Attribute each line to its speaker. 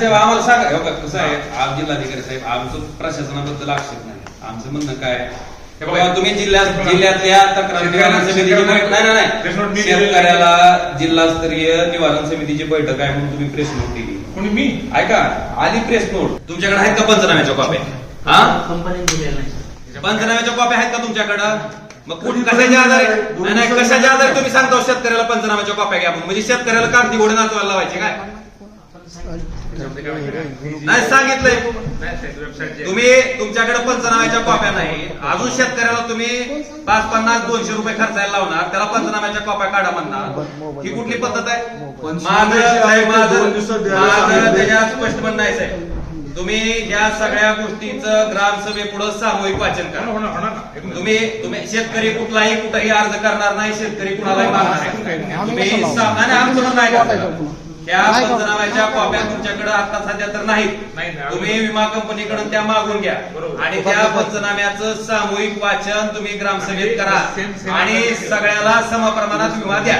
Speaker 1: आम्हाला सांगा हो का कसं आहे जिल्हाधिकारी साहेब आमचं प्रशासनाबद्दल आक्षेप नाही आमचं म्हणणं काय तुम्ही जिल्ह्यातल्या तक्रार निवारण समितीची नाही शेतकऱ्याला जिल्हास्तरीय निवारण समितीची बैठक आहे म्हणून तुम्ही प्रेस नोट दिली
Speaker 2: कोणी मी
Speaker 1: ऐका आधी प्रेस नोट तुमच्याकडे आहेत का पंचनाम्याच्या कॉप्या हा पंचनाम्याच्या कॉप्या आहेत का तुमच्याकडं मग कशाच्या आधारे नाही कशाच्या आधारे तुम्ही सांगता शेतकऱ्याला पंचनाम्याच्या कॉप्या घ्या म्हणजे शेतकऱ्याला कागदी घोडे नाचवायला लावायचे काय नाही सांगितलंय तुम्ही तुमच्याकडे पंचनाम्याच्या कॉप्या नाही अजून शेतकऱ्याला तुम्ही 550-200 रुपये खर्चायला लावणार त्याला पंचनाम्याच्या कॉप्या काढा म्हणणार ही कुठली पद्धत आहे माझं त्याच्यात स्पष्ट म्हणणं आहे साहेब तुम्ही या सगळ्या गोष्टींचं ग्रामसभेपुढे सामूहिक वाचन करा तुम्ही शेतकरी कुठलाही अर्ज करणार नाही शेतकरी कुणालाही मागणार नाही तुम्ही आमचं म्हणणं आहे त्या पंचनाम्याच्या कॉप्या तुमच्याकडे आता सध्या तर नाहीत तुम्ही विमा कंपनीकडून त्या मागून घ्या आणि त्या पंचनाम्याचं सामूहिक वाचन तुम्ही ग्रामसभेत करा आणि सगळ्याला समप्रमाणात विमा द्या.